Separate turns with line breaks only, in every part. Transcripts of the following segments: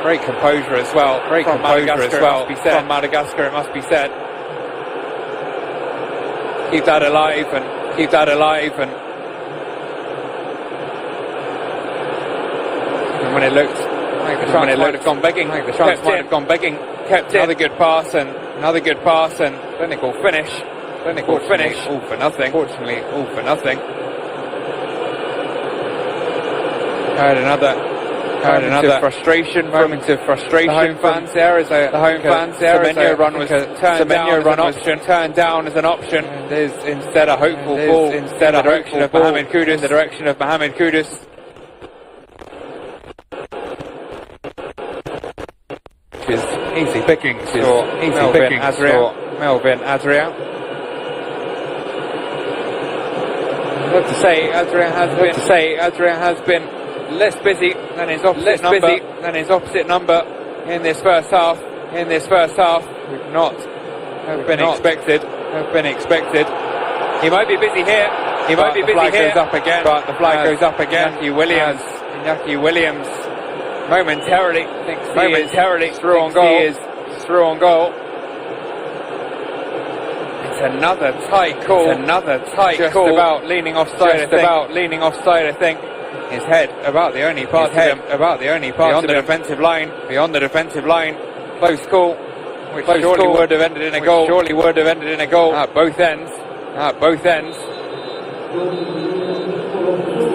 Great composure as well. Great composure as well. From Madagascar, it must be said. Keep that alive and keep that alive. And when it looked like the chance might have gone begging, kept in. Another good pass and clinical finish. All for nothing. Fortunately, all for nothing. Had another frustration. Moment of frustration. The home fans there as a Semenyo run was turned down as an option. And is instead a hopeful ball in the direction of Mohamed Kudus. Which is easy pickings for Melvin Azria. I'd love to say Azria has been less busy than his opposite number in this first half. Would not have been expected. He might be busy here. But the flag goes up again. Iñaki Williams momentarily through on goal. It's another tight call. Just about leaning offside. I think. His head about the only part beyond the defensive line. Close call, which surely would have ended in a goal. At both ends.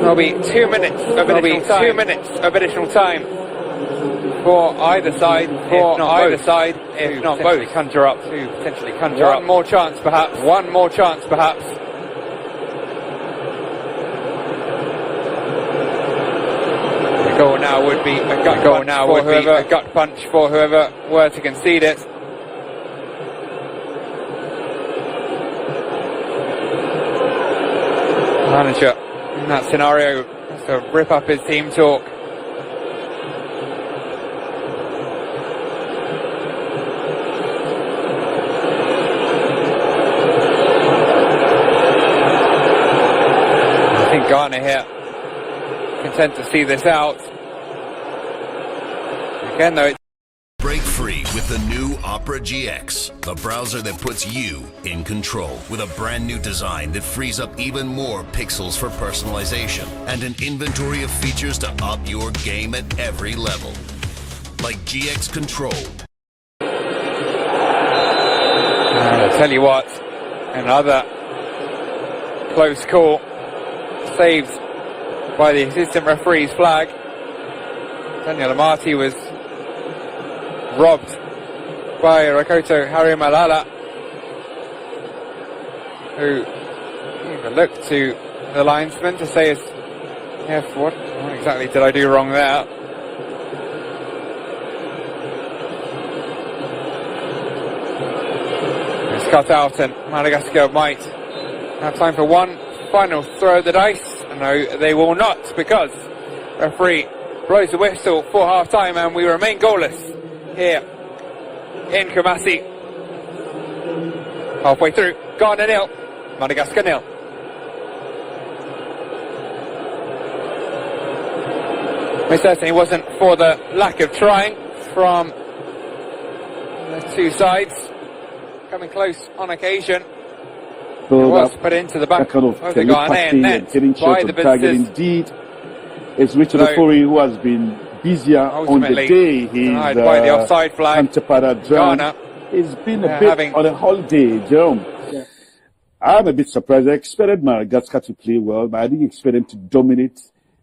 There'll be 2 minutes of additional time for either side, if not both. Potentially conjure up. One more chance perhaps. Goal now would be a gut punch for whoever were to concede it. Manager in that scenario has to rip up his team talk. I think Ghana here content to see this out. Again though,
break free with the new Opera GX, the browser that puts you in control with a brand new design that frees up even more pixels for personalization and an inventory of features to up your game at every level. Like GX Control.
I'll tell you what, another close call, saved by the assistant referee's flag. Daniel Amati was robbed by Rakoto Harimalala, who even looked to the linesman to say, what exactly did I do wrong there? It's cut out and Madagascar might have time for one final throw of the dice. No, they will not, because referee blows the whistle for half-time and we remain goalless here in Kumasi. Halfway through, Ghana 0, Madagascar 0. It certainly wasn't for the lack of trying from the two sides. Coming close on occasion. It was put into the back of the Ghanaian net by the visitors.
Indeed, it's Richard Ofori who has been busier on the day. He's
by the offside flag.
Ghana. He's been a bit on a holiday, Jerome. Yeah. I'm a bit surprised. I expected Madagascar to play well, but I didn't expect them to dominate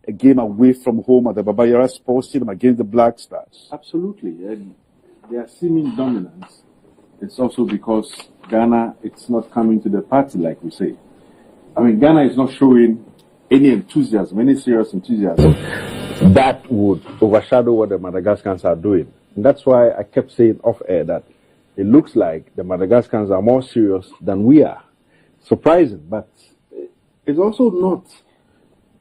a game away from home at the Babayara Sports Stadium against the Black Stars.
Absolutely. And their seeming dominance, it's also because Ghana, it's not coming to the party, like we say. I mean, Ghana is not showing any enthusiasm, any serious enthusiasm.
That would overshadow what the Madagascans are doing. And that's why I kept saying off air that it looks like the Madagascans are more serious than we are. Surprising, but it's also not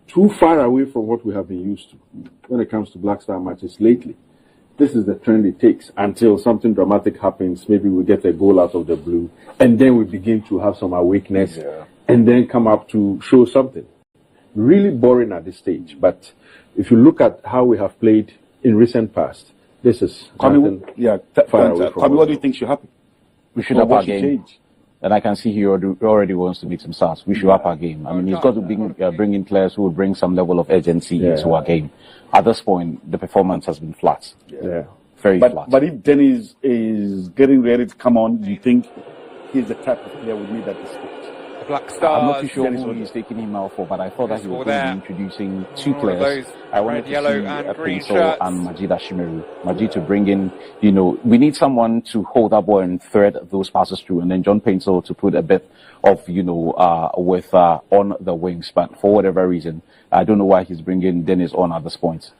too far away from what we have been used to when it comes to Black Star matches lately. This is the trend it takes until something dramatic happens. Maybe we get a goal out of the blue, and then we begin to have some awakeness, and then come up to show something. Really boring at this stage, but if you look at how we have played in recent past, this is
Kwame, Kwame, what do you think should happen?
We should up our game. Change? And I can see he already wants to make some starts. We should up our game. I mean, he's got to bring in players who will bring some level of urgency into our game. At this point, the performance has been flat. Very flat.
But if Dennis is getting ready to come on, do you think he's the type of player we need at this stage?
Black Stars.
I'm not too sure who he's taking him out for, but I thought that he was going to be introducing two players. I wanted to see Pencil and Majid Ashimeru. Majid to bring in, we need someone to hold that ball and thread those passes through, and then John Pencil to put a bit of, with on the wings. But for whatever reason, I don't know why he's bringing Dennis on at this point.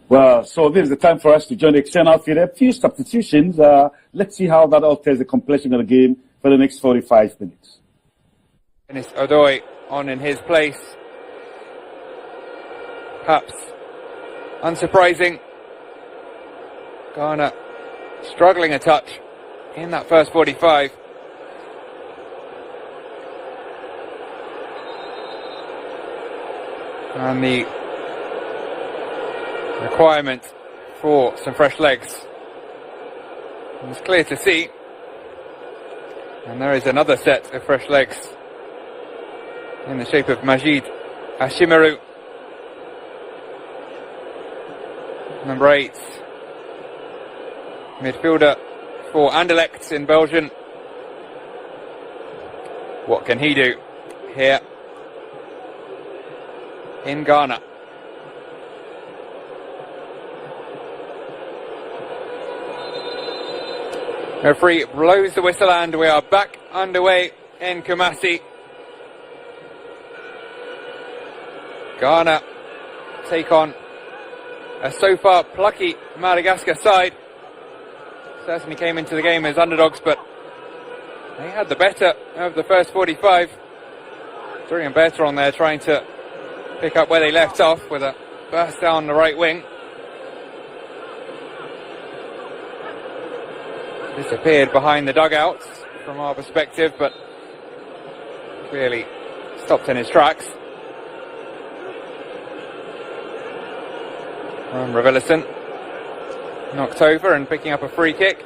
Well, so this is the time for us to join the external field. A few substitutions. Let's see how that alters the completion of the game for the next 45 minutes.
Dennis Odoi on in his place. Perhaps unsurprising. Ghana struggling a touch in that first 45. And the requirement for some fresh legs. It's clear to see. And there is another set of fresh legs in the shape of Majid Ashimeru. Number 8. Midfielder for Anderlecht in Belgium. What can he do here in Ghana? Referee blows the whistle and we are back underway in Kumasi. Ghana take on a so far plucky Madagascar side. Certainly came into the game as underdogs, but they had the better of the first 45. Dorian better on there trying to pick up where they left off with a burst down the right wing. Disappeared behind the dugouts from our perspective, but clearly stopped in his tracks. Ravelisson knocked over and picking up a free kick.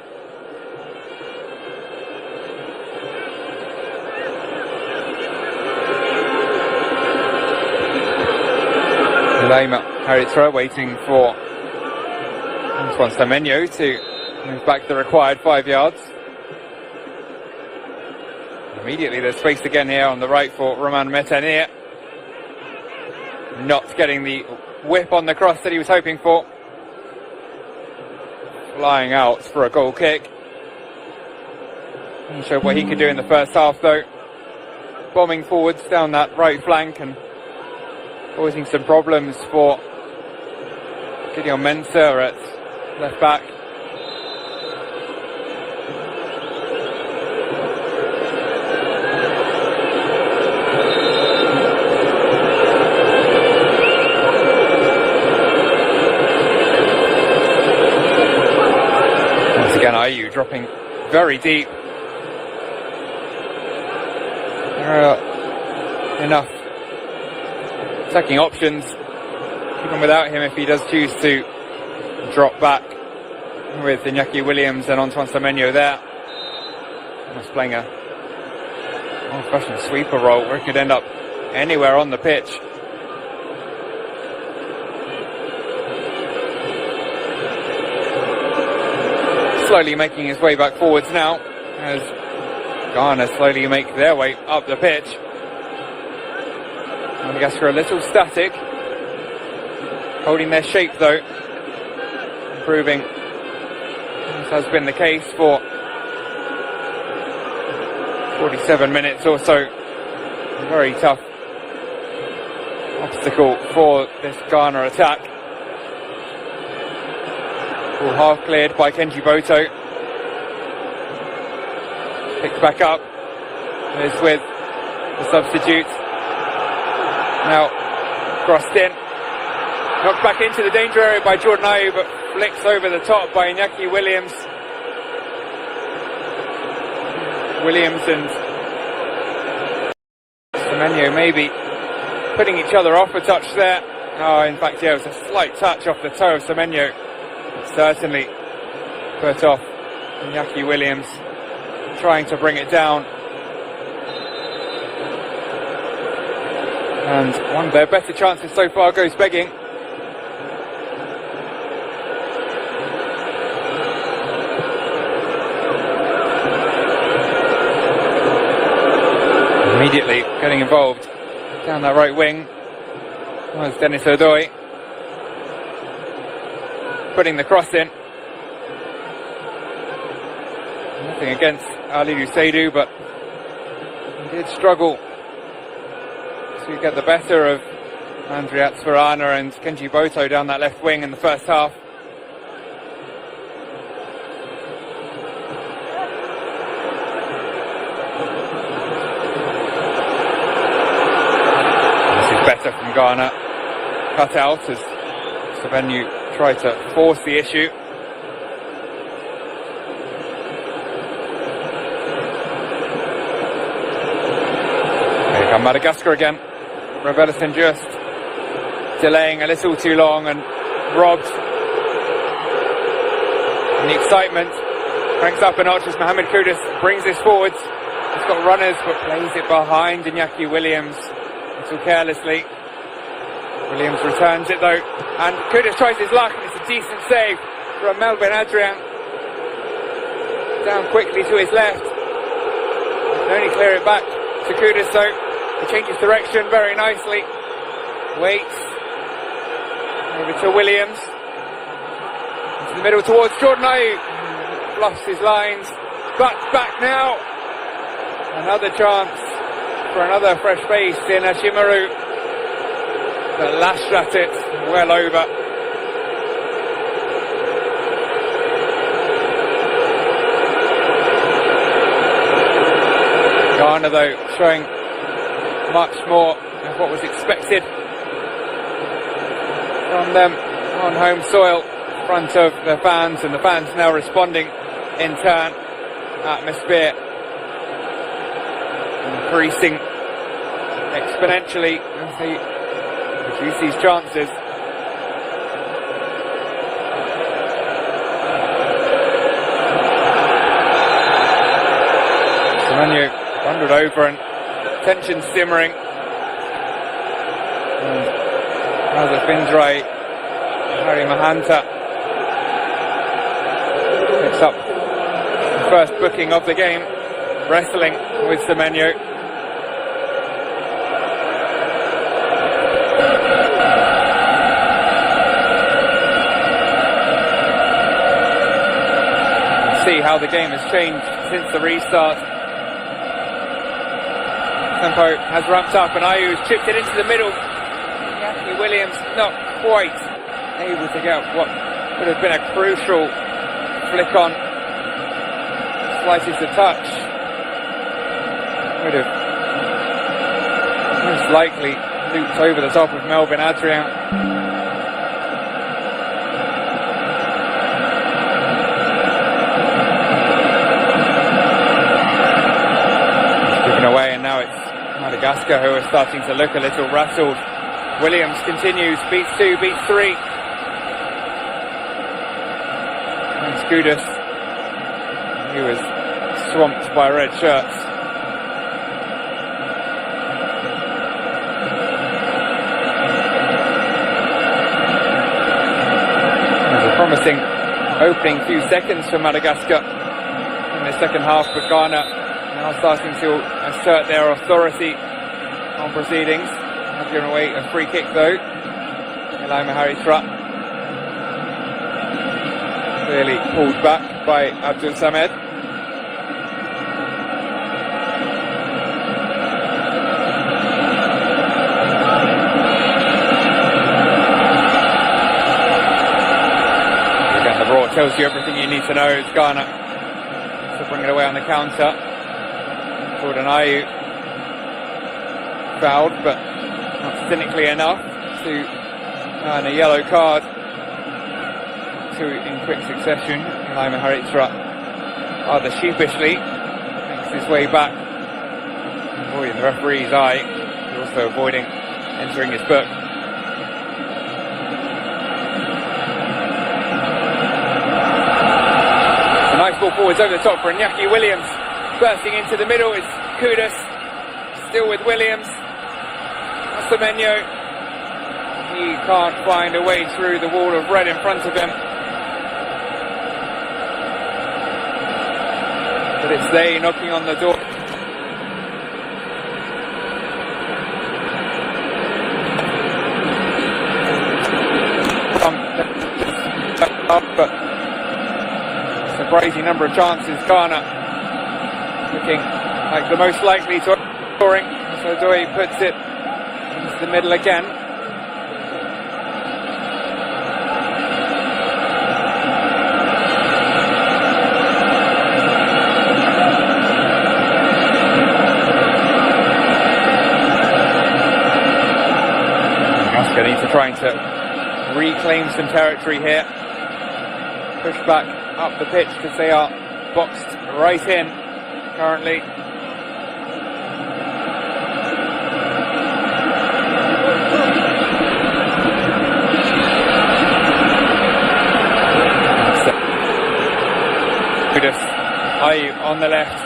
Lema Haritra waiting for Antoine Semenyo to move back the required 5 yards. Immediately there's space again here on the right for Roman Metanir. Not getting the whip on the cross that he was hoping for. Flying out for a goal kick. He showed what he could do in the first half though. Bombing forwards down that right flank and causing some problems for Gideon Mensah at left back. IU dropping very deep. There are enough attacking options even without him if he does choose to drop back with Iñaki Williams and Antoine Semenyo there. Almost playing a old-fashioned sweeper role where he could end up anywhere on the pitch. Slowly making his way back forwards now as Ghana slowly make their way up the pitch. Madagascar a little static, holding their shape though, improving. This has been the case for 47 minutes or so. A very tough obstacle for this Ghana attack. Ball half cleared by Kenji Boto. Picked back up. Is with the substitute. Now crossed in. Knocked back into the danger area by Jordan Ayew, but flicks over the top by Iñaki Williams. Williams and Semenyo maybe putting each other off a touch there. Oh, in fact, yeah, it was a slight touch off the toe of Semenyo. Certainly put off Iñaki Williams, trying to bring it down. And one of their better chances so far goes begging. Immediately getting involved down that right wing was Dennis Odoi, putting the cross in. Nothing against Aliou Seydou, but he did struggle to get the better of Andriat Sverana and Kenji Boto down that left wing in the first half. Better from Ghana, cut out as Semenyo tried to force the issue. Here come Madagascar again. Revelison just delaying a little too long and robbed. And the excitement cranks up a notch as Mohamed Kudus brings this forwards. He's got runners but plays it behind Iñaki Williams. Too carelessly. Williams returns it though, and Kudus tries his luck, and it's a decent save from Melvin Adrian. Down quickly to his left. Can only clear it back to Kudus though. He changes direction very nicely. Waits. Over to Williams. Into the middle towards Jordan Ayew. Bluffs his lines. But back now. Another chance for another fresh face in Ashimaru, but lashed at it well over. Ghana though showing much more of what was expected from them on home soil in front of their fans, and the fans now responding in turn. Atmosphere increasing exponentially as they produce these chances. Semenyo wandered over and tension simmering. And Raza Findray, Harry Mahanta picks up the first booking of the game, wrestling with Semenyo. See how the game has changed since the restart. Tempo has ramped up and Ayew has chipped it into the middle. Iñaki Williams not quite able to get what would have been a crucial flick on. Slices the touch. Would have most likely looped over the top of Melvin Adrian. Away, and now it's Madagascar who are starting to look a little rattled. Williams continues, beats 2, beats 3. And Kudus, he was swamped by red shirts. There's a promising opening few seconds for Madagascar in the second half, but Ghana now starting to assert their authority on proceedings. Have given away a free kick though. Eli Maharitra clearly pulled back by Abdul Samed. Again, the raw tells you everything you need to know. It's Ghana to bring it away on the counter. Jordan Ayew fouled, but not cynically enough to earn a yellow card. 2 in quick succession. Eli Maharitra rather sheepishly makes his way back, avoiding the referee's eye, but also avoiding entering his book. ball forwards over the top for Iñaki Williams. Bursting into the middle is Kudus. Still with Williams. Semenyo. He can't find a way through the wall of red in front of him. But it's they knocking on the door. But surprising number of chances. Ghana looking like the most likely to scoring. So Doi puts it into the middle again. Madagascar needs to try to reclaim some territory here. Push back up the pitch because they are boxed right in currently. Ayu on the left,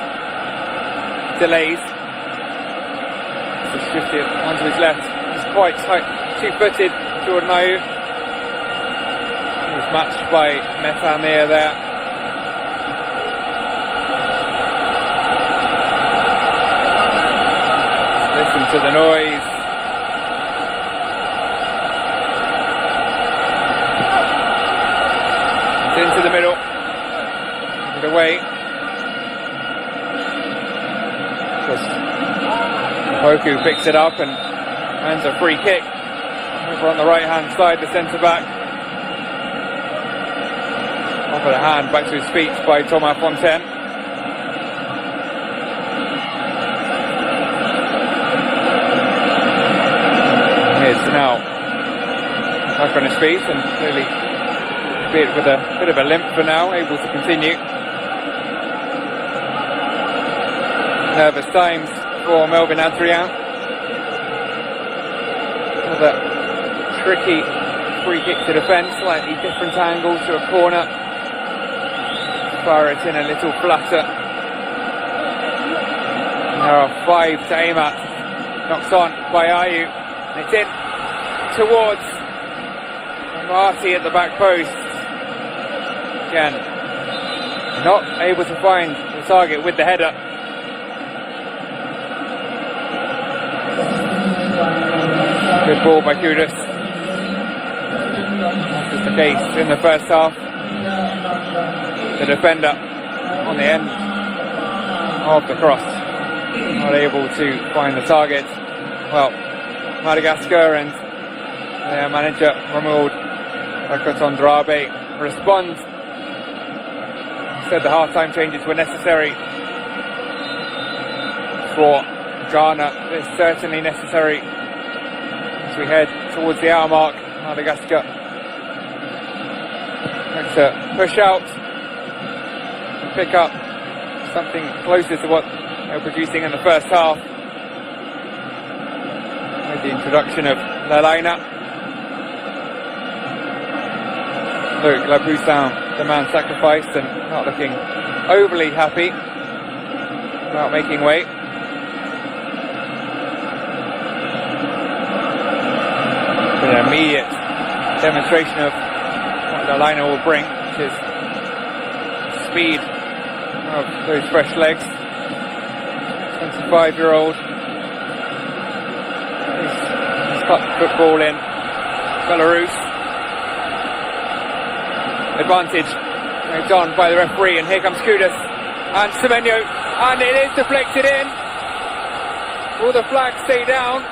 delays. Just shifted onto his left. He's quite tight, two-footed. Jordan Ayu. He's matched by Metamir there. Listen to the noise. It's into the middle. Give it away. Poku picks it up and earns a free kick. Over on the right hand side, the centre back. Off of the hand, back to his feet by Thomas Fontaine. Here's now back on his feet and clearly, albeit with a bit of a limp for now, able to continue. Nervous times for Melvin Adrian. Another tricky free kick to defend, slightly different angle to a corner. Fire it in a little flatter. There are 5 to aim at. Knocks on by Ayu. And it's in towards Marty at the back post. Again, not able to find the target with the header. Good ball by Kudus. This is the case in the first half. The defender on the end of the cross, not able to find the target. Well, Madagascar and their manager Romuald Rakotondrabe respond. Said the half-time changes were necessary for Ghana. It's certainly necessary as we head towards the hour mark. Madagascar looks to push out, pick up something closer to what they were producing in the first half. With the introduction of Lalaina. Luc Lapoussin, the man sacrificed, and not looking overly happy about making way. An immediate demonstration of what Lalaina will bring, which is speed of those fresh legs. 25-year-old. He's cut the football in Belarus. Advantage moved on by the referee, and here comes Kudus and Semenyo, and it is deflected in. Will the flag stay down?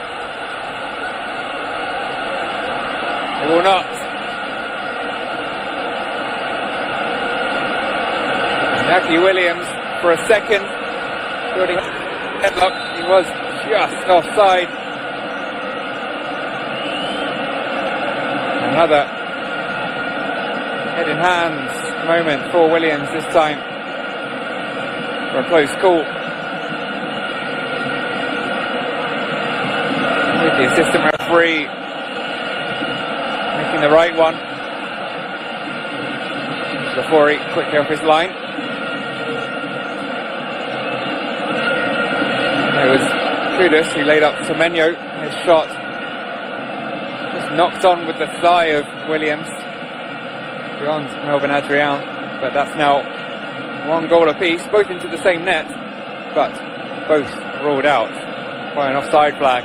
It will not. Iñaki Williams for a second. Headlock. He was just offside. Another head in hands moment for Williams this time for a close call. With the assistant referee making the right one. Before he quickly off his line. It was Kudus who laid up Semenyo. His shot just knocked on with the thigh of Williams beyond Melvin Adrian, but that's now 1 goal apiece, both into the same net, but both ruled out by an offside flag.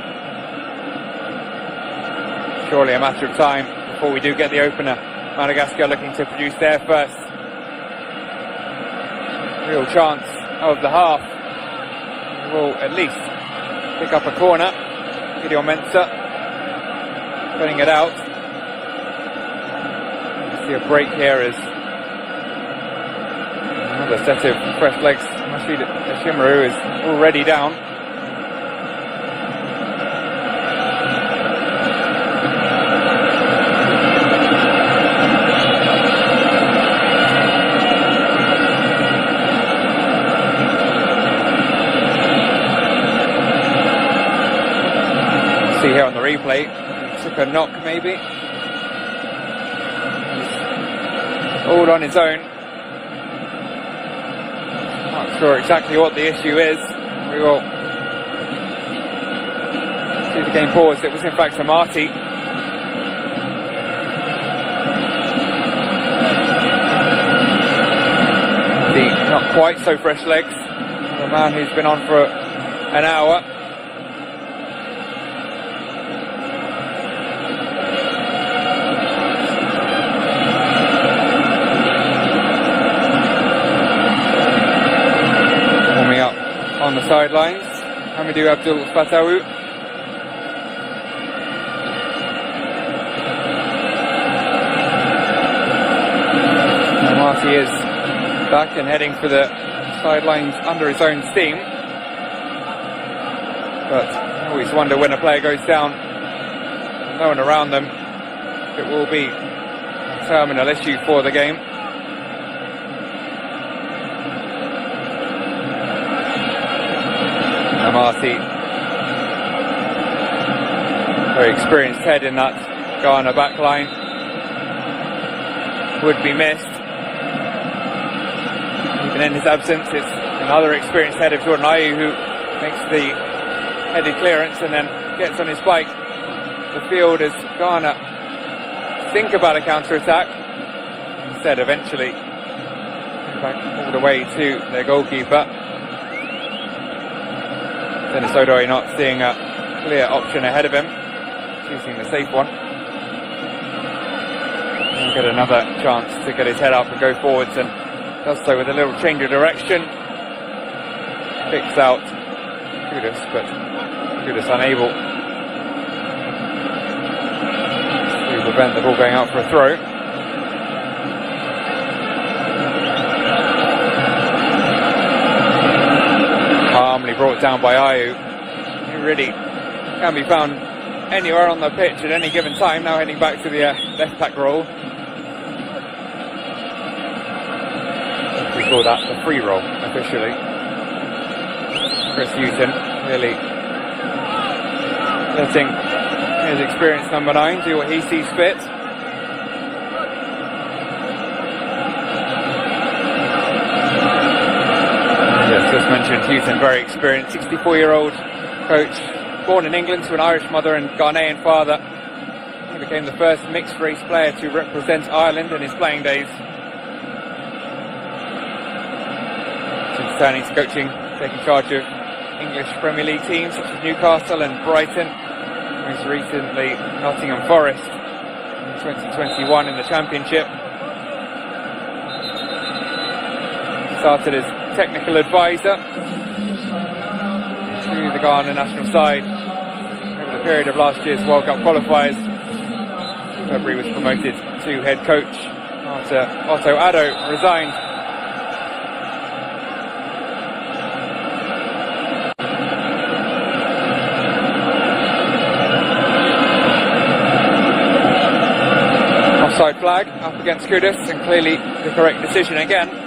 Surely a matter of time before we do get the opener. Madagascar looking to produce their first real chance of the half. Will at least pick up a corner. Gideon Mensah putting it out. See a break here as another set of fresh legs. Mashid Ashimaru is already down. See here on the replay, he took a knock maybe. He's all on his own. Not sure exactly what the issue is. We will see the game paused. It was in fact Amati. The not quite so fresh legs. The man who's been on for an hour. On the sidelines, Hamidou Abdul Fatawu. Marty is back and heading for the sidelines under his own steam. But I always wonder when a player goes down, no one around them, it will be a terminal issue for the game. Amati, very experienced head in that Ghana backline, would be missed. Even in his absence, it's another experienced head of Jordan Ayew who makes the headed clearance and then gets on his bike. The field as Ghana think about a counter-attack, instead eventually back all the way to their goalkeeper. Dennis Odoi not seeing a clear option ahead of him, choosing the safe one. He'll get another chance to get his head up and go forwards, and does so with a little change of direction. Picks out Kudus, but Kudus unable to prevent the ball going out for a throw. Calmly brought down by Ayew, who really can be found anywhere on the pitch at any given time. Now heading back to the left back role. We call that the free roll officially. Chris Houghton really letting his experienced number 9 do what he sees fit. Just mentioned Houghton, very experienced, 64-year-old coach, born in England to an Irish mother and Ghanaian father. He became the first mixed race player to represent Ireland in his playing days. Since turning to coaching, taking charge of English Premier League teams such as Newcastle and Brighton, most recently Nottingham Forest in 2021 in the Championship. Started as technical advisor to the Ghana national side over the period of last year's World Cup qualifiers. In February was promoted to head coach after Otto Addo resigned. Offside flag up against Kudus, and clearly the correct decision again.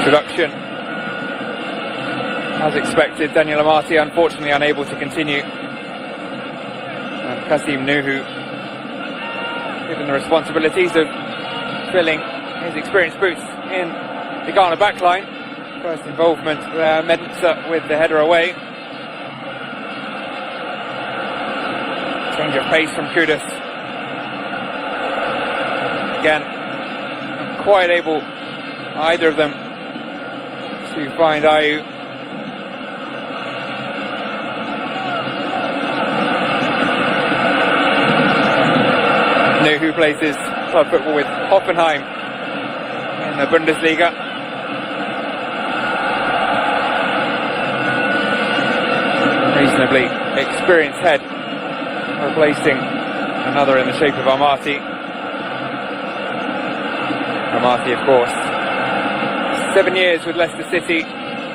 Introduction. As expected, Daniel Amati unfortunately unable to continue. And Kasim Nuhu, given the responsibilities of filling his experienced boots in the Ghana backline. First involvement Mensah with the header away. Change of pace from Kudus. Again, not quite able, either of them, to find Ayew. Who plays his club football with Hoffenheim in the Bundesliga. Reasonably experienced head, replacing another in the shape of Amati. Amati, of course, 7 years with Leicester City,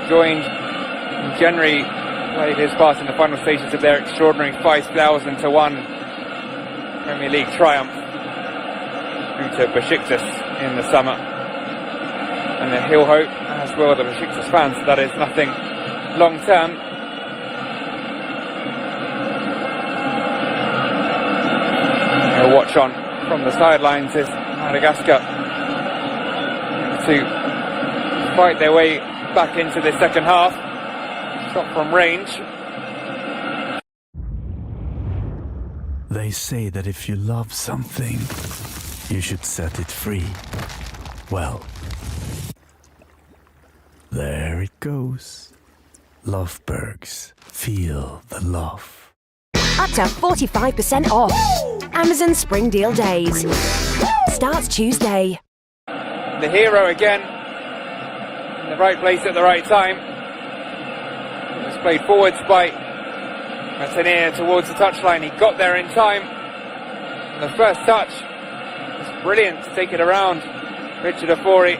joined in January, played his part in the final stages of their extraordinary 5,000-1 Premier League triumph, to Besiktas in the summer, and then he'll hope, as will the Besiktas fans, that is nothing long term. He'll watch on from the sidelines as Madagascar to fight their way back into the second half. Shot from range.
They say that if you love something, you should set it free. Well, there it goes. Lovebergs. Feel the love.
Up to 45% off. Amazon Spring Deal Days. Starts Tuesday.
The hero again, in the right place at the right time. It was played forwards by Martinier towards the touchline. He got there in time. And the first touch was brilliant to take it around Richard Ofori.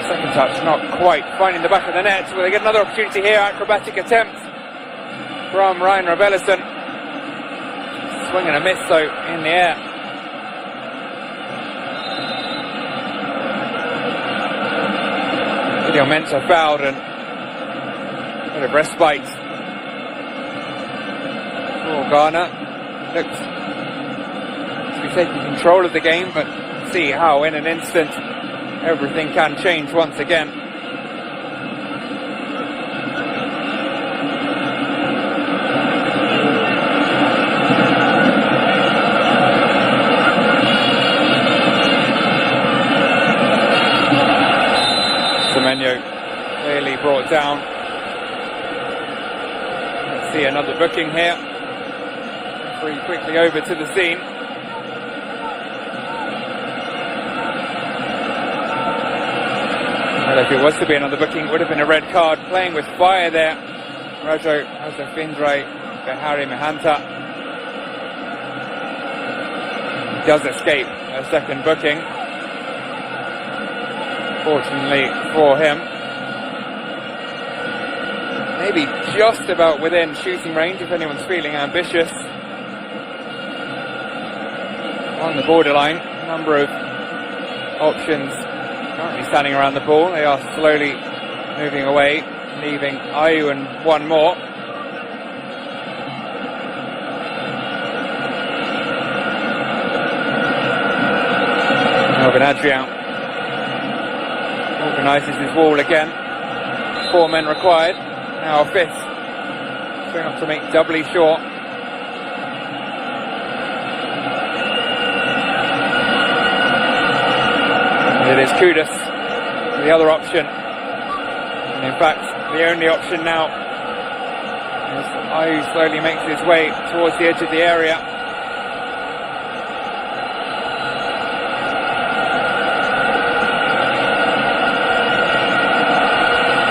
Second touch not quite finding the back of the net. Will they get another opportunity here? Acrobatic attempt from Ryan Rabellison. Swing and a miss though in the air. Gideon Mensah fouled and a bit of respite for Ghana. Looked to be taking control of the game, but see how in an instant everything can change once again. Semenyo clearly brought down. Let's see another booking here. Free quickly over to the scene. Well, if it was to be another booking, it would have been a red card. Playing with fire there. Rajo Findray Behari Mahanta. He does escape a second booking. Fortunately for him. Maybe just about within shooting range if anyone's feeling ambitious. On the borderline, a number of options currently standing around the ball. They are slowly moving away, leaving Ayew and one more. Melvin Adrian organises his wall again. 4 men required. Now a fifth. Going up to make doubly sure. It is Kudus, the other option. And in fact, the only option now as Ayew slowly makes his way towards the edge of the area.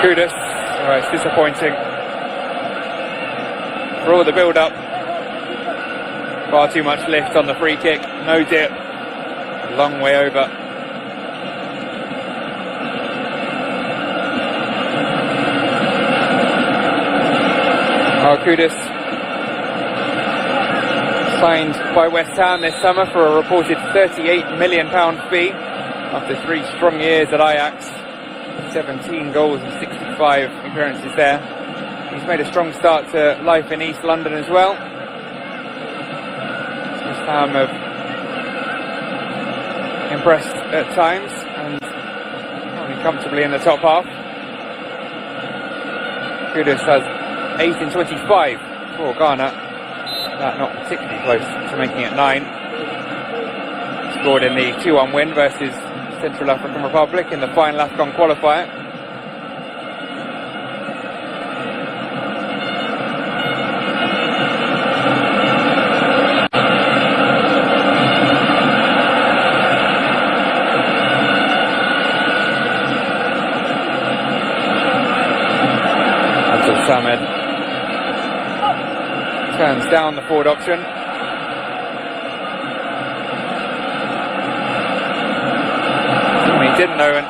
Kudus, oh, it's disappointing. For all the build-up, far too much lift on the free kick, no dip, a long way over. Kudus signed by West Ham this summer for a reported £38 million fee after 3 strong years at Ajax. 17 goals and 65 appearances there. He's made a strong start to life in East London as well. West Ham have impressed at times and only comfortably in the top half. Kudus has 8 in 25 for Ghana. That not particularly close to making it 9. Scored in the 2-1 win versus Central African Republic in the final AFCON qualifier. Abdul Samad turns down the forward option. Didn't know, and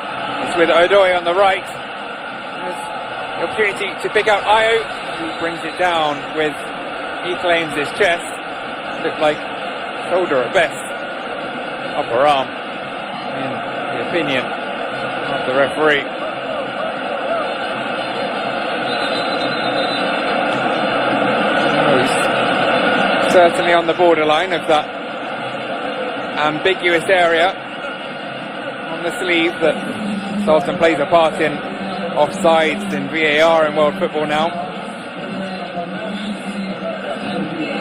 it's with Odoi on the right. There's the opportunity to pick out Ayo, who brings it down with, he claims, his chest. Looked like shoulder at best, upper arm, in the opinion of the referee. He's certainly on the borderline of that ambiguous area the sleeve that Sultan plays a part in offsides in VAR in world football now.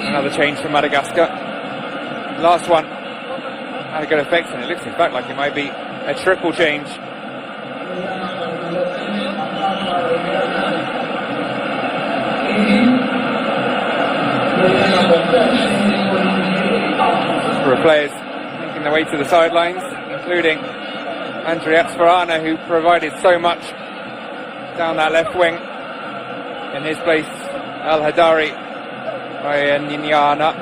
Another change for Madagascar. Last one had a good effect, and it looks in fact like it might be a triple change. For players making their way to the sidelines, including Andrea Sperana, who provided so much down that left wing. In his place, Al Hadari by Ninyana.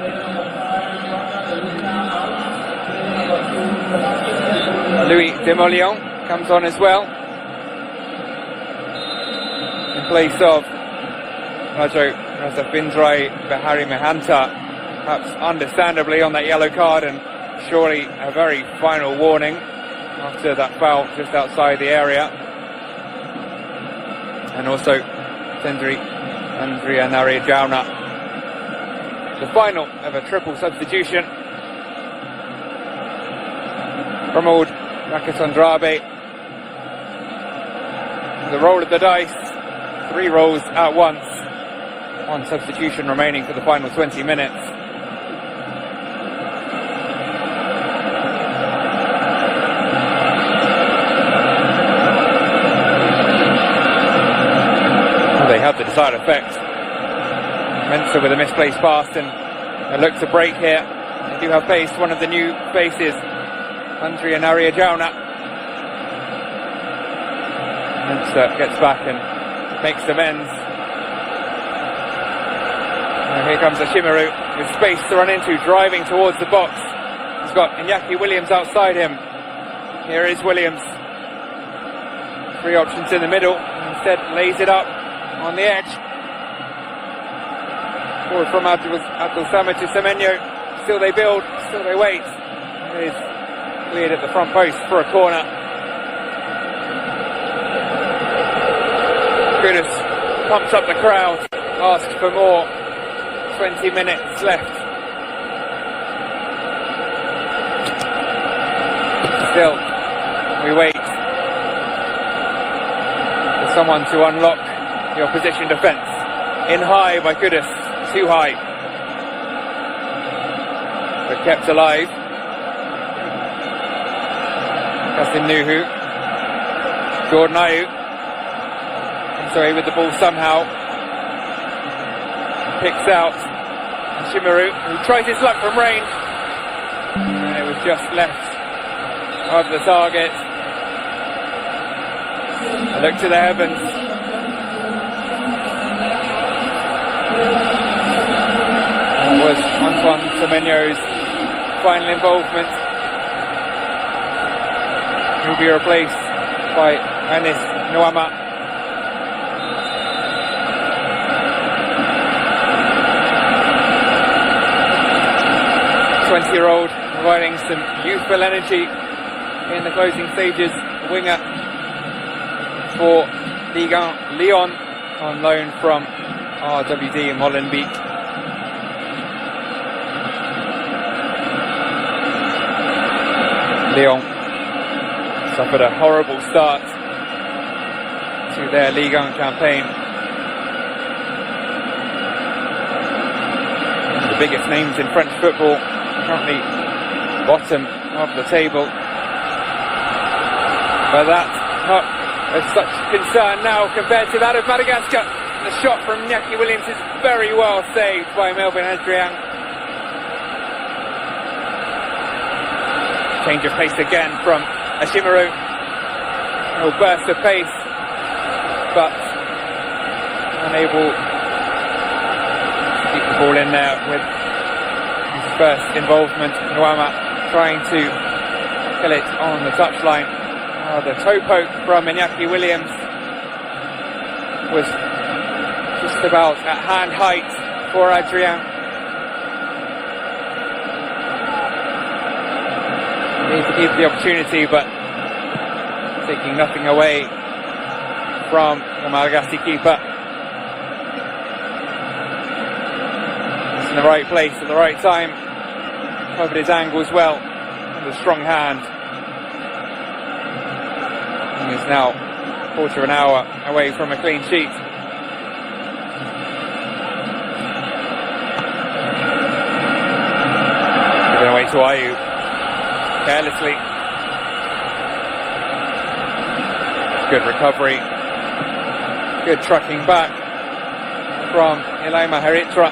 Louis Demolion comes on as well, in place of Rajo Rasafindrai Bahari Mahanta, perhaps understandably on that yellow card, and surely a very final warning after that foul just outside the area. And also Andrea Narijauna, the final of a triple substitution. Pramod Rakasandrabe, the roll of the dice, 3 rolls at once, 1 substitution remaining for the final 20 minutes. They have the desired effect. Mensah with a misplaced pass and a look to break here. They do have pace, one of the new faces, Andrea Narijauna. Mensah gets back and makes amends. And here comes Ashimaru with space to run into, driving towards the box. He's got Iñaki Williams outside him. Here is Williams. 3 options in the middle. Instead lays it up on the edge. Forward from Abdul Samad to Semenyo. Still they build, still they wait. It is cleared at the front post for a corner. Kudus pumps up the crowd, asks for more. 20 minutes left. Still, we wait for someone to unlock the opposition defence. In high by Kudus, too high, but kept alive. Kasim Nuhu, Jordan Ayew comes away with the ball somehow, picks out Shimaru, who tries his luck from range, and it was just left of the target. A look to the heavens. That was Antoine Semenyo's final involvement. He'll be replaced by Anis Nwama. The 20-year-old providing some youthful energy in the closing stages. Winger for Ligue 1 Lyon on loan from RWD in Molenbeek. Lyon suffered a horrible start to their Ligue 1 campaign. The biggest names in French football, currently bottom of the table. But that's not of such concern now compared to that of Madagascar. The shot from Iñaki Williams is very well saved by Melvin Adrian. Change of pace again from Ashimaru. A burst of pace, but unable to keep the ball in there with his first involvement. Mahama trying to kill it on the touchline. The toe poke from Iñaki Williams was just about at hand height for Adrian. Need to keep the opportunity, but taking nothing away from the Malagasy keeper. He's in the right place at the right time. Covered his angles well with a strong hand. He is now a quarter of an hour away from a clean sheet. Given away to Ayu carelessly. Good recovery. Good trucking back from Ilaima Heritra.